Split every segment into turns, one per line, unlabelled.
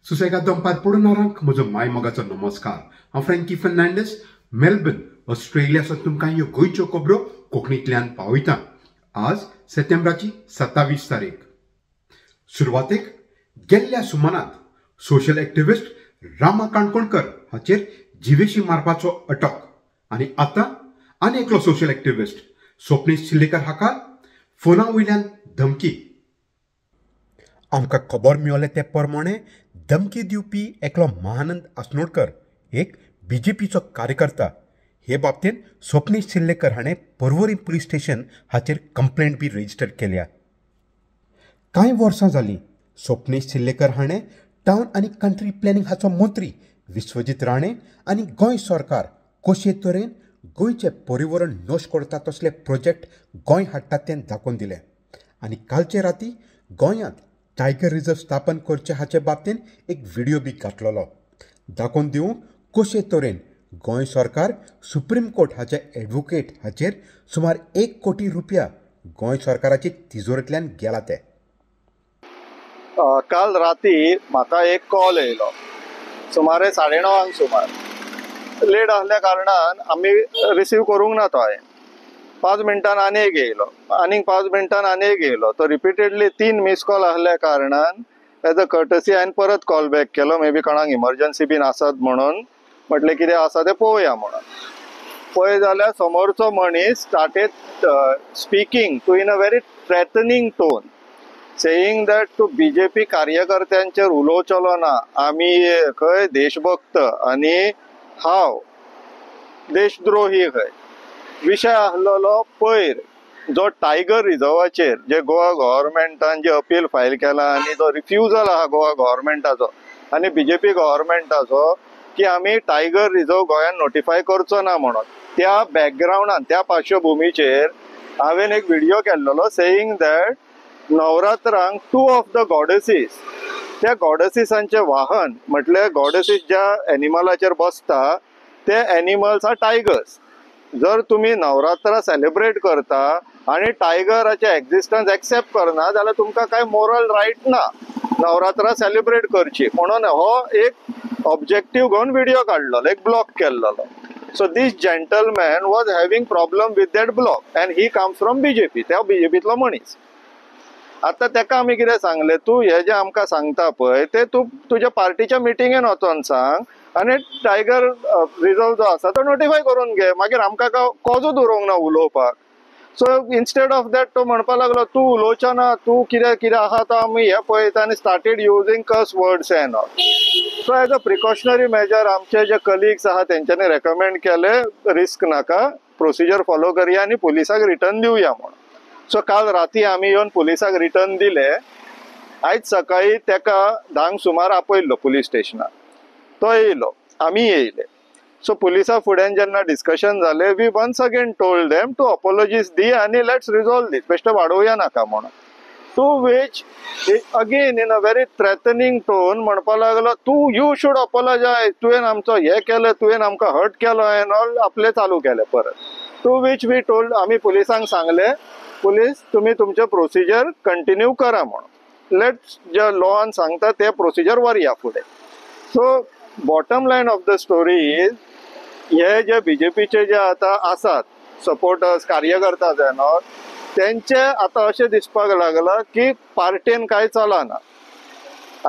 सुसेगाद दंपार पडणारांक म्हजो माय मोगाचो नमस्कार। हांव फ्रँकी फर्नांडीस, मेलबर्न, ऑस्ट्रेलियासावन तुमकां ह्यो गोंयच्यो खबरो कोंकणींतल्यान पावयतां। आज सप्टेंबराची 27 तारीख। सुरवातेक गेल्ल्या सुमारांत सोशल एक्टिव्हिस्ट रामा काणकोणकर हाचेर जिवेशी मारपाचो अटक आनी आतां आनी एकलो सोशल एक्टिव्हिस्ट स्वप्नीश चिल्लेकर हाका फोना वयल्यान धमकी। आमकां खबर मेळ्ळे ते प्रमाणे धमकी दिवपी एकलो महानंद आसनोडकर एक बीजेपीचो कार्यकर्ता हे बाबतींत स्वप्नीश चिल्लेकर हाणें पर्वरी पुलीस स्टेशन हाचेर कंप्लेंट बी रजिस्टर केल्या। कांय वर्सां जालीं स्वप्नीश चिल्लेकर हाणें टावन आनी कंट्री प्लॅनिंग हाचो मंत्री विश्वजीत राणे आनी गोंय सरकार कशे तरेन गोंयचें पर्यावरण नश्ट करता तसले प्रोजेक्ट गोंय हाडटात तें दाखोवन दिलें आनी कालचे राती गोंयांत टायगर रिजर्व स्थापन करचे हाचे बाबतींत एक व्हिडिओ बी घातलेलो दाखोवन दिवंक कशे तरेन गोंय सरकार सुप्रीम कोर्ट हाचे एडवोकेट हाचेर सुमार 1 कोटी रुपया गोंय सरकाराची तिजोरेंतल्यान गेला ते।
काल राती म्हाका एक कॉल येयलो सुमारे 9:30 सुमार। लेट आसल्या कारणान आमी रिसीव करूंक ना तो हांवें। 5 मिनटान आनी एक येयलो, आनीक 5 मिनटान आनी एक येयलो। तो रिपिटेडली 3 मिस कॉल आसल्या कारणान एज अ कर्टसी हांवें परत call back Kelo. May be कोणाक इमर्जन्सी बीन आसत म्हणून म्हटलें कितें आसा तें पळोवया म्हणून। पळय जाल्यार समोरचो मनीस started speaking to in a very threatening tone, saying that तूं बीजेपी कार्यकर्त्यांचेर उलोवचलो ना, आमी खंय देशभक्त आनी हांव देशद्रोही खंय। विशय आसलेलो पयर जो टायगर रिजर्वाचेर जे गोवा गव्हर्मेंटान जे अपील फायल केला आनी जो रिफ्युजल आहा गोवा गव्हर्मेंटाचो आनी बीजेपी गव्हर्मेंटाचो की आमी टायगर रिजर्व गोंयान नोटिफाय करचो ना म्हणून, त्या बॅकग्रावंडान त्या पार्श्वभुमीचेर हांवें एक व्हिडिओ केल्लो सेयिंग दॅट नवरात्रांक 2 ऑफ द गॉडेसीस, त्या गॉडेसीसांचे वाहन म्हटल्यार गॉडेसीस ज्या एनिमलाचेर बसता ते एनिमल्स आर टायगर्स। जर तुम्ही नवरात्रा सेलिब्रेट करता आणि टायगराचे एक्झिस्टन्स एक्सेप्ट करना जाल्यार तुमकां काय मोरल रायट ना नवरात्रा सेलिब्रेट करची म्हणून हो एक ऑब्जेक्टिव्ह घेवन व्हिडिओ काडलेलो, एक ब्लॉक केल्लो। So this gentleman was having problem with that block and he comes from BJP, त्या बीजेपीतलो मनीस। आता तेका आमी कितें सांगलें, तूं हे जे आमकां सांगता पळय ते तूं तुज्या पार्टीच्या मिटिंगेन वचोन सांग आनी टायगर रिजर्व जो आसा तो नोटिफाय करून घे, मागीर आमकां कोजूच उरोंक ना उलोवपाक। सो इन्स्टेड ऑफ दॅट तो म्हणपाक लागलो तूं उलोवचो ना, तूं कितें आहा तो आमी हे पळयता आनी started using curse words and all. So as a precautionary measure आमचे जे कलिग्स आहा तेंच्यांनी रेकमेंड केले रिस्क नाका, प्रोसिजर फॉलो करया आनी पुलिसाक रिटर्न दिवया म्हणून। सो काल राती आमी येवन पुलिसाक रिटर्न दिले। आयज सकाळी तेका 10 सुमार आपयल्लो पुलीस स्टेशनार, तो येयलो, आमी येयले। सो पुलिसा फुड्यान जेन्ना डिस्कशन जालें, we once again told them to apologies दी आनी लेट्स रिजॉल्व दीस, बेश्टे वाडोवया नाका म्हणून। To which again in a very threatening tone म्हणपाक लागलो तूं यू शूड अपॉलॉजायज, तुवें आमचो हे केलें, तुवें आमकां हर्ट केलो एंड ऑल, आपलें चालू केलें परत। टू वीच वी टोल्ड, आमी पुलिसांक सांगलें पुलीस तुम्ही तुमचे प्रोसिजर कंटिन्यू करा म्हणून, लेट्स जे लॉन सांगता ते प्रोसिजर व्हरया फुडें। So bottom line of the story is हे जे बीजेपीचे जे आतां आसात सपोर्टर्स कार्यकर्ता जावन तेंचे आतां अशें दिसपाक लागला की पार्टीन कांय चलना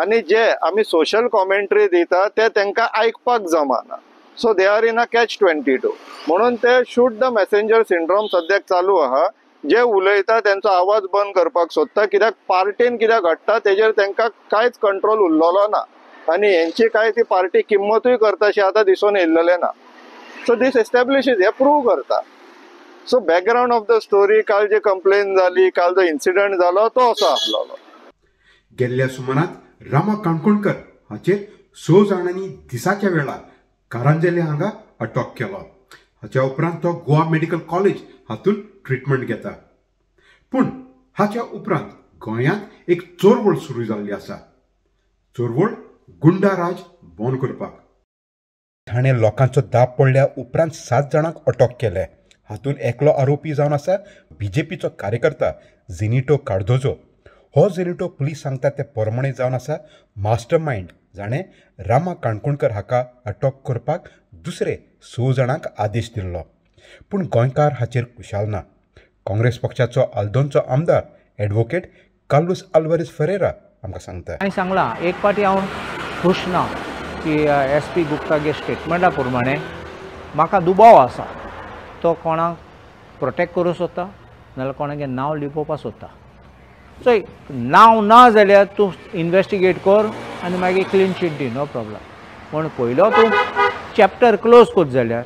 आनी जे आमी सोशल कॉमेंट्री दिता ते तांकां आयकपाक जमना। सो they are in a catch-22 म्हणून ते शूट द मेसेंजर सिंड्रोम सद्याक चालू आहा। जे उलयता त्यांचो आवाज बंद करपाक सोदता, कित्याक पार्टीन कितें घडटा तेजेर तांकां कांयच कंट्रोल उरलेलो ना आनी हेंची काय ती पार्टी किंमतूय करता अशें आतां दिसून येयल्लें ना। सो दीस एस्टॅब्लिशीज हे प्रूव करता। सो बॅकग्रावंड ऑफ द स्टोरी, काल जी कंप्लेन जाली, काल जो इन्सिडंट जालो तो असो आसलेलो।
गेल्ल्या सुमारांत रामा काणकोणकर हाचेर 6 जाणांनी दिसाच्या वेळार कारंजेले हांगा अटक केलो। हाच्या उपरांत तो गोवा मेडिकल कॉलेज हातून ट्रीटमेंट घेता। पूण हाच्या उपरांत गोंयांत एक चोरवळ सुरू जाल्ली आसा। चोरवळ गुंडा राज बंद करपाक ठाणे लोकांचो दाब पडल्या उपरांत 7 जाणांक अटक केले। हातून एकलो आरोपी जावन आसा बीजेपीचो कार्यकर्ता झेनिटो कार्दोजो। हो झेनिटो पुलीस सांगता ते प्रमाणे जावन आसा मास्टर माइंड जाणें रामा काणकोणकर हाका अटक करपाक दुसरे 6 जाणांक आदेश दिल्लो. पूण गोंयकार हाचेर कुशाल ना. काँग्रेस पक्षाचो आल्दोंचो आमदार एडवोकेट कार्लोस आल्वारेस फेरेरा आमकां सांगता.
हांवें सांगलां एक पाटी हांव खूश ना की SP गुप्तागे स्टेटमेंटा प्रमाणे म्हाका दुबाव आसा. तो कोणाक प्रोटेक्ट करूं सोदता नाजाल्यार कोणागे नांव लिपोवपाक सोदता. सो नांव ना जाल्यार तूं इन्वेस्टिगेट कर आनी मागीर क्लीन शीट दी, नो प्रॉब्लम. पूण पयलो तूं चॅप्टर क्लोज कर जाल्यार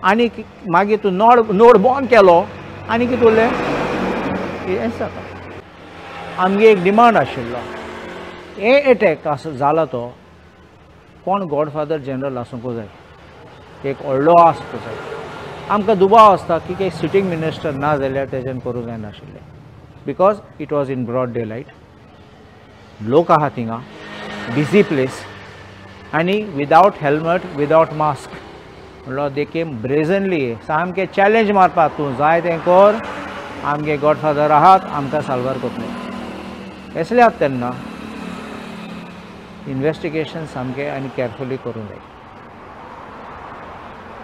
आनी मागीर तूं नोट बंद केलो आनी कितें उरलें हें जाता. आमगे एक डिमांड आशिल्लो हे अटॅक जाला तो कोण गॉडफादर जनरल आसूंक जाय, एक व्हडलो आसचो जाय. आमकां दुबाव आसता की काही सिटींग मिनिस्टर ना जाल्यार तेच्यान करूंक जायनाशिल्लें because it was in broad daylight. लोक आहा थिंगा, बिजी प्लेस आनी विदावट हेल्मेट विदावट मास्क म्हणलो दे केम ब्रेझनली सामकें चॅलेंज मारपाक तूं जाय तें कर, आमगे गॉडफादर आहात आमकां साल्वार करतले. असल्यात तेन्ना इन्वेस्टिगेशन सामकें आनी केअरफुली करूंक जाय.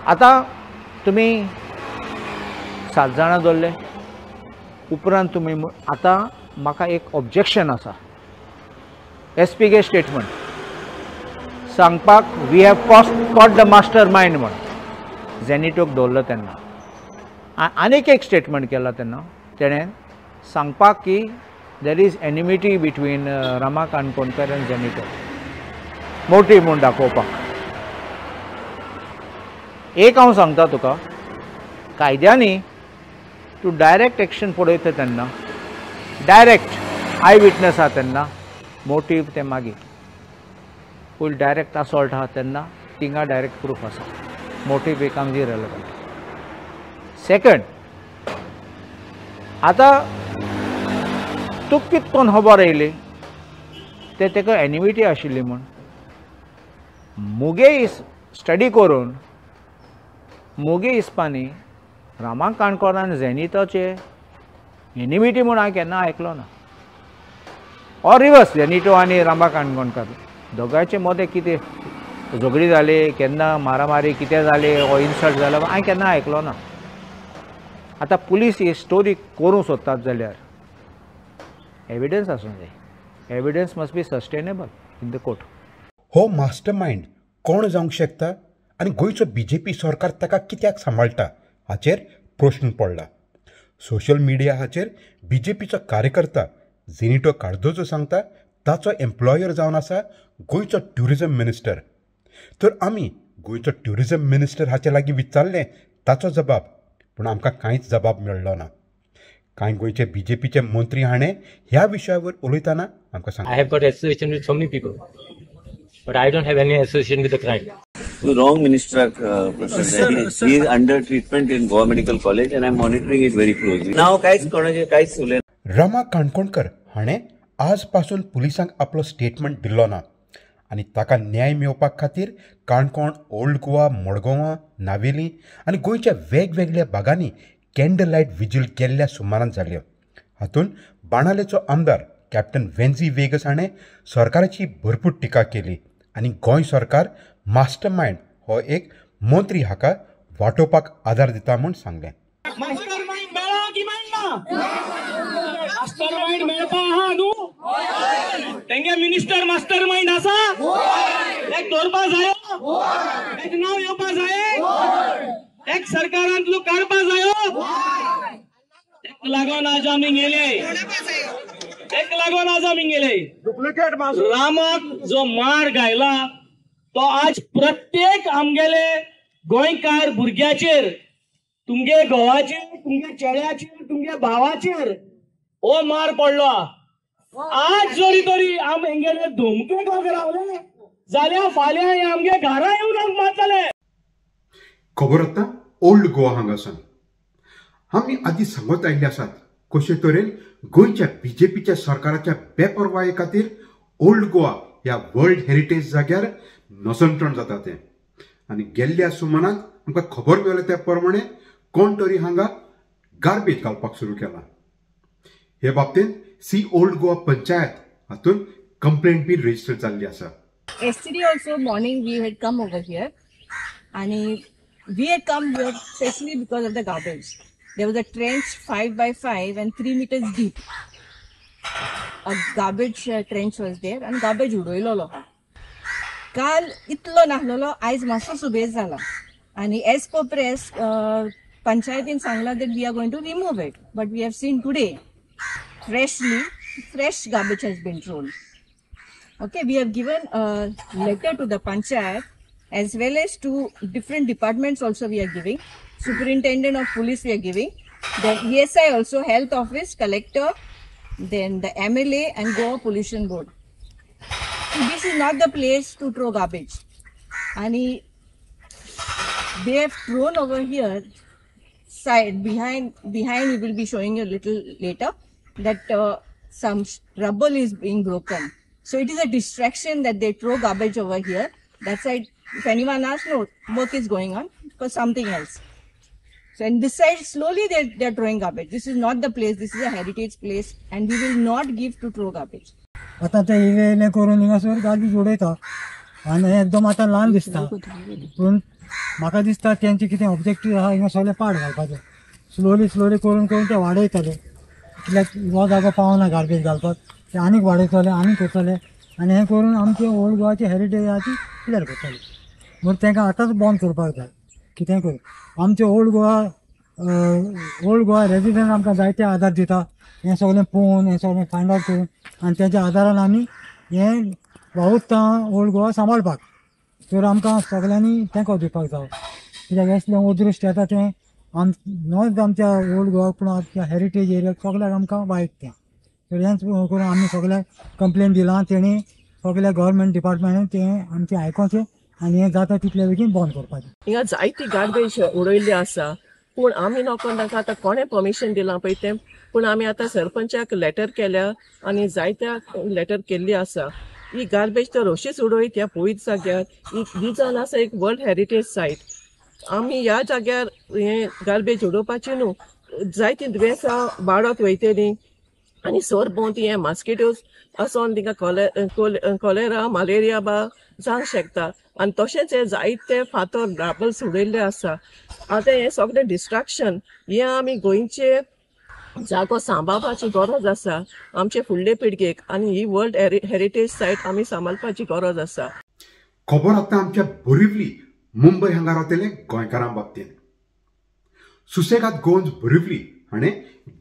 आतां तुमी 7 जाणां धरले उपरांत तुमी आतां म्हाका एक ऑब्जेक्शन आसा. SP गे स्टेटमेंट सांगपाक we have caught the mastermind म्हण झेनिटोक दवरलो तेन्ना आनीक एक स्टेटमेंट केला तेन्ना तेणें सांगपाक की there is enmity between Rama Kankonkar and Zenito मोटी म्हूण दाखोवपाक. एक हांव सांगता तुका कायद्यांनी तूं डायरेक्ट एक्शन पळयता तेन्ना डायरेक्ट आय विटनस आहा तेन्ना मोटीव ते मागीर फूल डायरेक्ट असॉल्ट आहा तेन्ना थिंगा डायरेक्ट प्रूफ आसा. Motive becomes irrelevant. सेकंड आतां तुका कितें कोन्न खबर येयली ते तेका एनिमिटी आशिल्ली म्हूण मुगे स्टडी करून मुगे हिसपांनी रामा काणकोण आनी झेनिटोचे एनिमिटी म्हूण हांवें केन्ना आयकलो ना. ऑर रिवर्स झेनिटो आनी रामा काणकोणकर दोगांयचे मदें कितें झगडी जाली केन्ना मारामारी कितें जाली ओ इन्सल्ट जालो हांवें केन्ना आयकलो ना. आतां पुलीस ही स्टोरी करूं सोदतात जाल्यार एविडन्स आसूंक जाय. Evidence must be sustainable in the court.
हो मास्टर मायंड कोण जावंक शकता आनी गोंयचो BJP सरकार ताका कित्याक सांबाळटा हाचेर प्रश्न पडला. सोशल मिडिया हाचेर BJPचो कार्यकर्ता झेनिटो कार्दोजो सांगता ताचो एम्प्लॉयर जावन आसा गोंयचो ट्युरिजम मिनिस्टर. तर आमी गोंयचो ट्युरिजम मिनिस्टर हाचे लागीं विचारलें ताचो जबाब, पूण आमकां कांयच जबाब मेळ्ळो ना. कांय गोंयचे BJPचे मंत्री हाणें ह्या विशयावर उलयतना आमकां सांगलें.
I have got association with so many people, but I don't have any association with the crime.
The wrong minister, President. He is under treatment in Goa Medical College, and I am monitoring it very closely. Now, काहीच उलयना.
रामा काणकोणकर हाणें आज पासून पुलिसांक आपलो statement दिल्लो ना आनी ताका न्याय मेळोवपा खातीर काणकोण, ओल्ड गोवा, मडगांवां, नावेली आनी गोंयच्या वेगवेगळ्या भागांनी कॅन्डल लायट विजील केल्ल्या सुमारान जाल्यो. हातूंत बाणालेचो आमदार कॅप्टन वेन्झी वेगस हाणें सरकाराची भरपूर टिका केली आनी गोंय सरकार मास्टर मायंड हो एक मंत्री हाका वांटोवपाक आदार दिता म्हूण सांगलें.
मास्टर माइंड मेळ्ळा की मेळना? मास्टर माइंड मेळपा आहा न्हू? तेंगे मिनिस्टर मास्टर माइंड आसा? एक दवरपा जायो? एक नांव येवपा जाये? एक सरकारांतलो काडपा जायो? एक लागोन आज आमी गेले. एक लागोन आज आमी गेले. डुप्लिकेट रामाक जो मार घायला तो आज प्रत्येक आमगेले गोंयकार भुरग्याचेर तुमगे घोवाचेर तुमगे चेड्याचेर तुमगे भावाचेर हो मार पडलो. आज जरी तरी आमगेले धुमके काग रावले जाल्यार फाल्यां हे आमगे घरा येवन मारतले.
खबर आतां ओल्ड गोवा हांगासान आमी आदीं सांगत आयिल्ले आसात कशे तरेन गोंयच्या BJPच्या सरकाराच्या बेपरवाये खातीर ओल्ड गोवा ह्या वर्ल्ड हेरिटेज जाग्यार नसंतण जाता तें. आनी गेल्ल्या सुमारान आमकां खबर मेळ्ळी त्या प्रमाणे कोण तरी हांगा गार्बेज घालपाक सुरू केला. हे बाबतींत ओल्ड गोवा पंचायत हातूंत कंप्लेंट बी रजिस्टर जाल्ली आसा.
yesterday also morning we had come over here, and we had come here especially because of the garbage. There was a trench 5 by 5 and 3 meters deep. A garbage trench was there and garbage उडयलोलो. काल इतलो नाहलोलो आयज मातसो सुबेज जाला आणि as per press पंचायतीन Sangla that we are going to remove it, but we have seen today fresh garbage has been thrown. Okay, we have given a letter to the panchayat as well as to different departments also we are giving. Superintendent of police we are giving. Then ESI also, health office, collector, then the MLA and Goa pollution board. So this is not the place to throw garbage. And they have thrown over here side behind we will be showing you a little later that some rubble is being broken. So it is a distraction that they throw garbage over here. That side, if anyone asks, no, work is going on for something else. So and this side, slowly they're throwing garbage. This is not the place. This is a heritage place, and we will not give to throw garbage.
आता ते इवेले करून हिंगासर garbage उडयता आनी एकदम आतां ल्हान दिसता पूण म्हाका दिसता तेंचे कितें ऑब्जेक्टीव आहा हिंगा सगळे पाड घालपाचे स्लोली करून ते वाडयतले कित्याक हो जागो पावना गार्बेज घालपाक ते आनीक वाडयतले आनीक करतले आनी हें करून आमचे ओल्ड गोवाची हेरिटेज आहा ती क्लियर करतले म्हूण तांकां आतांच बंद करपाक जाय कितें करून आमचे ओल्ड गोवा रेजिडेंट आमकां जायते आदार दिता हें सगळें पळोवन हें सगळें फायंड आवट करून आनी तेच्या आदारान आमी हें वावुरता ओल्ड गोवा सांबाळपाक तर आमकां सगळ्यांनी तेंको दिवपाक जाय कित्याक असलें अदृश्ट येता तें नॉट आमच्या ओल्ड गोवा पूण आमच्या हेरिटेज एरियाक सगळ्याक आमकां वायट तें तर हेंच करून आमी सगळ्याक कंप्लेन दिलां तेणी सगळ्या गव्हर्मेंट डिपार्टमेंटान तें आमचें आयकोचें आनी हें जाता तितले बेगीन बंद करपाचें.
हिंगा जायती गार्बेज उडयल्ली आसा पूण आमी नोको ताका आतां कोणें परमिशन दिलां पळय तें पूण आमी आतां सरपंचाक लेटर केल्या आनी जायत्या लेटर केल्ली आसा ही गार्बेज तर अशीच उडयत ह्या पळयत जाग्यार ही जावन आसा एक वर्ल्ड हेरिटेज सायट आमी ह्या जाग्यार हें गार्बेज उडोवपाची न्हू जायतीं दुयेंसां वाडत वयतलीं आनी सर भोंवती हें मॉस्किटोज आसोन तिंका कॉलेरा मलेरिया बा जावंक शकता आनी तशेंच हे जायते फातर ड्राबल्स उडयल्ले आसा आतां हें सगळें डिस्ट्रॅक्शन हें आमी गोंयचे जागो सांबाळपाची गरज आसा आमचे फुडले पिळगेक आनी ही वर्ल्ड हेरिटेज सायट आमी सांबाळपाची गरज आसा.
खबर आतां आमच्या बोरिवली मुंबय हांगा रावतले गोंयकारां बाबतींत सुसेगाद गोंज बोरिवली हाणें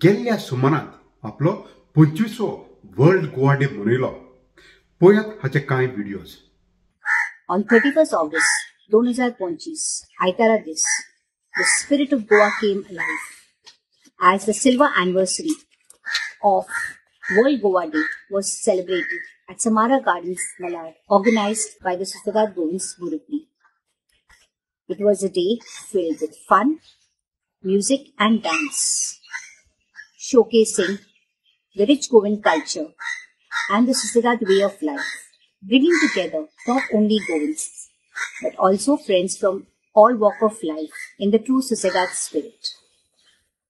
गेल्ल्या सुमारांत आपलो 25वो वर्ल्ड गोवा डे मनयलो. पळयात हाचे कांय व्हिडिओज.
On 31st August 2025, आयतारा दीस, the spirit of Goa came alive as the silver anniversary of World Goa Day was celebrated at Samara Gardens, Malad, organized by the Susegad Govins Borivali. It was a day filled with fun, music and dance, showcasing the rich Goan culture and the Susegad way of life, bringing together not only Goans, but also friends from all walk of life in the true Susegad spirit.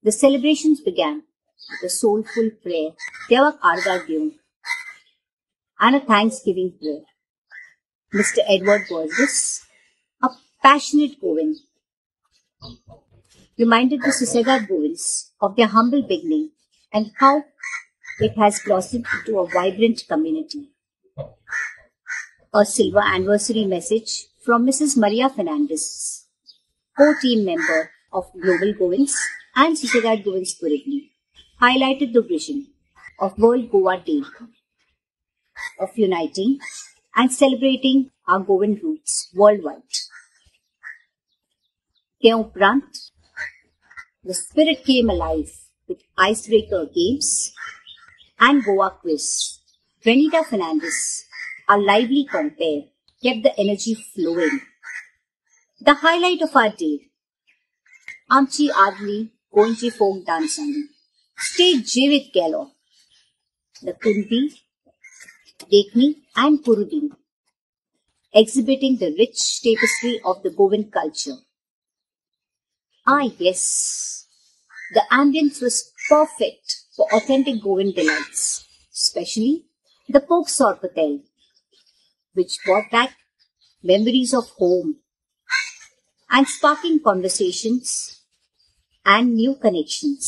The celebrations began with a soulful prayer, Devak Arga Gyung, and a Thanksgiving prayer. Mr. Edward Borges, a passionate Goan, reminded the Susegad Goans of their humble beginning and how it has blossomed into a vibrant community. A silver anniversary message from Mrs. Maria Fernandez, co-team member of Global Goans and Susegad Govins Borivali, highlighted the vision of World Goa Day of uniting and celebrating our Goan roots worldwide. Ke uprant, the spirit came alive with icebreaker games and Goa quiz. Renita Fernandez, our lively compare, kept the energy flowing. The highlight of our day, Amchi Adli Goanchi folk dancing, stayed Jivit Gelo, the Kunti, Dekni and Kurudin, exhibiting the rich tapestry of the Goan culture. Ah yes, the ambience was perfect for authentic Goan delights, especially the Pok Sorpatel, which brought back memories of home and sparking conversations and new connections.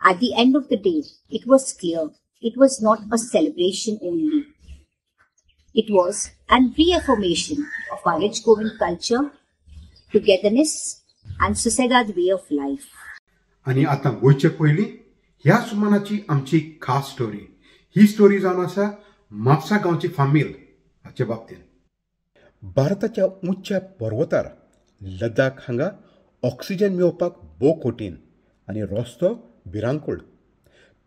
At the end of the day, it was clear it was not a celebration only. It was an reaffirmation of our rich Govind culture, togetherness and Susegad way of life.
आणि आता गोयचे पयलीं ह्या सुमानाची आमची खास story. ही story जावन आसा म्हापसा गांवची फामील हाचे बाबतींत. भारताच्या उंच पर्वतार लडाख हांगा ऑक्सिजन मेळोवपाक भोव कठीण आनी रस्तो भिरांकूळ.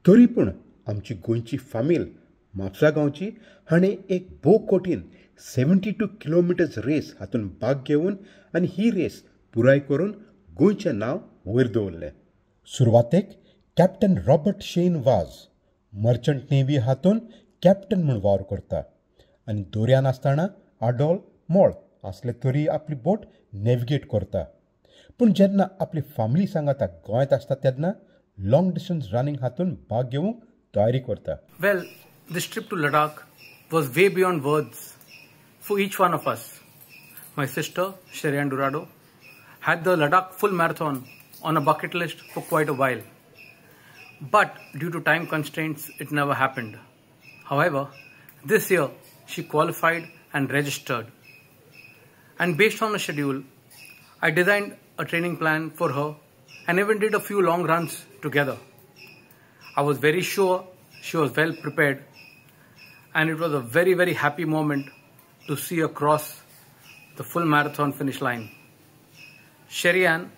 तरी पूण आमची गोंयची फामील म्हापसा गांवची हाणें एक भोव कठीण 72 किलोमिटर्स रेस हातूंत भाग घेवन आनी ही रेस पुराय करून गोंयचें नांव वयर दवरलें. सुरवातेक captain Robert Shane was merchant navy हातून कॅप्टन म्हूण वावर करता आनी दोर्यान आसतना आडोल्फ मोळ असले तरी आपली बोट नॅविगेट करता. पूण जेन्ना आपली फॅमिली सांगाता गोंयांत आसता तेन्ना लॉंग डिस्टन्स रनिंग हातून भाग घेवंक तयारी करता.
Well, this trip to Ladakh was way beyond words for each one of us. My sister, Sherian Durado, had the Ladakh full marathon on a bucket list for quite a while. But due to time constraints, it never happened. However, this year, she qualified and registered. And based on the schedule, I designed a training plan for her and even did a few long runs together. I was very sure she was well prepared, and it was a very, very happy moment to see her cross the full marathon finish line. Sherian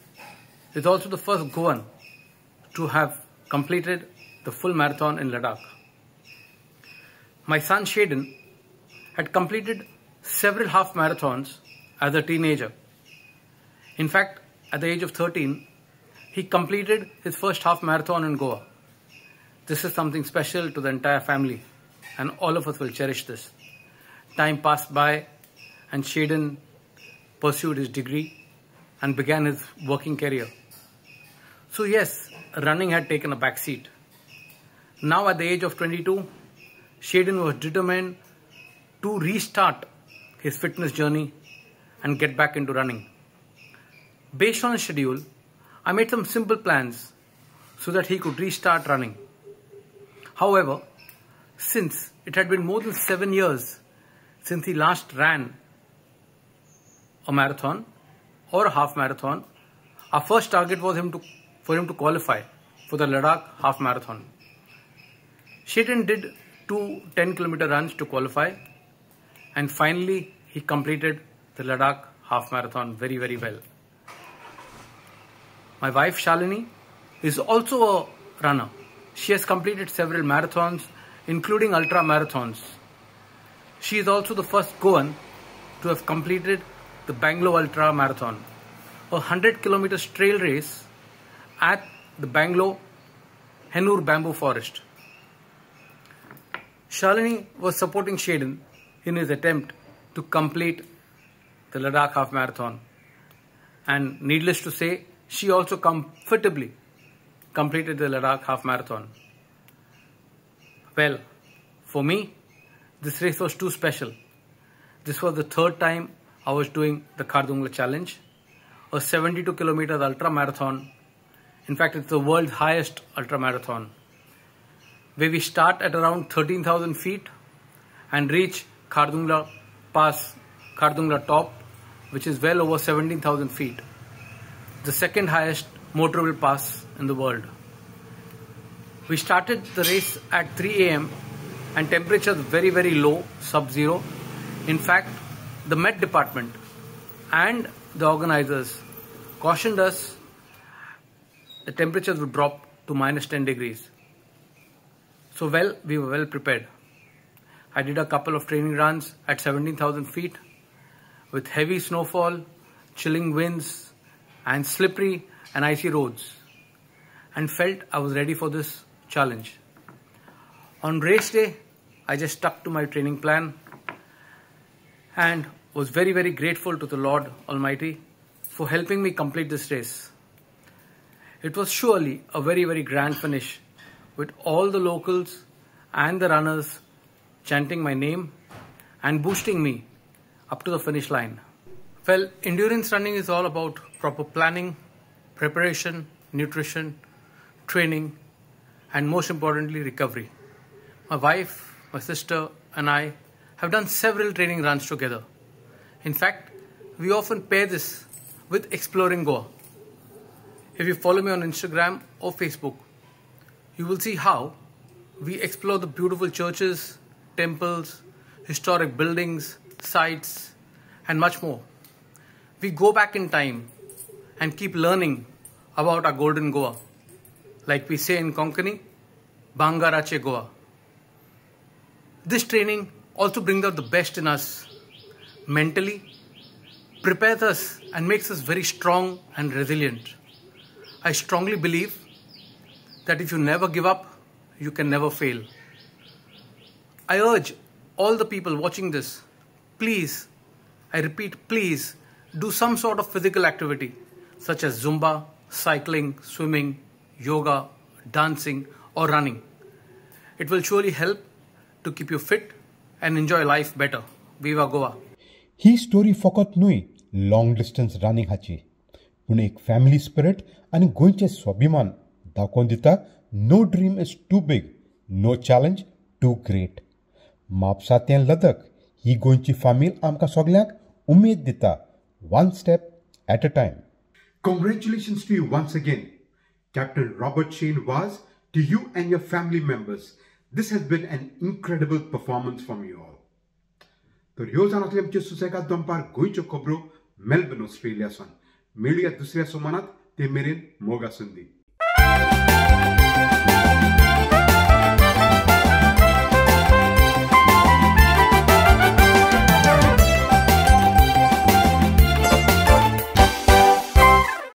is also the first Goan to have completed the full marathon in Ladakh. My son Shaden had completed several half marathons as a teenager. In fact, at the age of 13, he completed his first half marathon in Goa. This is something special to the entire family, and all of us will cherish this. Time passed by, and Shaden pursued his degree and began his working career. So yes, running had taken a back seat. Now at the age of 22, Shaden was determined to restart his fitness journey and get back into running. Based on his schedule, I made some simple plans so that he could restart running. However, since it had been more than 7 years since he last ran a marathon or a half marathon, our first target was for him to qualify for the Ladakh half marathon. Shaden did 2 10-kilometer runs to qualify, and finally he completed the Ladakh half marathon very, very well. My wife Shalini is also a runner. She has completed several marathons, including ultra marathons. She is also the first Goan to have completed the Bangalore Ultra Marathon, a 100-kilometer trail race at the Bangalore Hennur Bamboo Forest. Shalini was supporting Shaden in his attempt to complete the Ladakh half marathon, and needless to say, she also comfortably completed the Ladakh half marathon. Well, for me, this race was too special. This was the third time I was doing the Khardungla Challenge, a 72-kilometer ultra marathon. In fact, it's the world's highest ultra marathon, where we start at around 13,000 feet and reach Khardungla Pass, Khardungla Top, which is well over 17,000 feet, the second highest motorable pass in the world. We started the race at 3 a.m. and temperatures very, very low, sub-zero. In fact, the Met department and the organizers cautioned us the temperatures would drop to minus 10 degrees. So well, we were well prepared. I did a couple of training runs at 17,000 feet with heavy snowfall, chilling winds, and slippery and icy roads, and felt I was ready for this challenge. On race day, I just stuck to my training plan and was very, very grateful to the Lord Almighty for helping me complete this race. It was surely a very, very grand finish, with all the locals and the runners chanting my name and boosting me up to the finish line. Well, endurance running is all about proper planning, preparation, nutrition, training, and most importantly, recovery. My wife, my sister, and I have done several training runs together. In fact, we often pair this with exploring Goa. If you follow me on Instagram or Facebook, you will see how we explore the beautiful churches, temples, historic buildings, sites, and much more. We go back in time and keep learning about our golden Goa. Like we say in Konkani, Bangarache Goa. This training also brings out the best in us mentally, prepares us and makes us very strong and resilient. I strongly believe that if you never give up, you can never fail. I urge all the people watching this, please, I repeat, please, do some sort of physical activity such as Zumba, cycling, swimming, yoga, dancing or running. It will surely help to keep you fit and enjoy life better. Viva Goa!
He story फकत न्हय long distance running हाची, पूण एक family spirit आनी गोंयचें स्वाभिमान दाखोवन दिता. No dream is too big, no challenge too great. म्हापसांतलें लदक ही गोंयची फामील आमकां सगल्यांक उमेद दिता, one step at a time. Congratulations to you once again, Captain Robert Shane Vaz, to you and your family members. This has been an incredible performance from you all. तर ह्यो जावन आसले आमच्यो सुसेगाद दनपार गोंयच्यो खबरो मेलबर्न ऑस्ट्रेलियासून. मेळुया दुसऱ्या सोमानात, ते मेरेन मोग आसूंदी.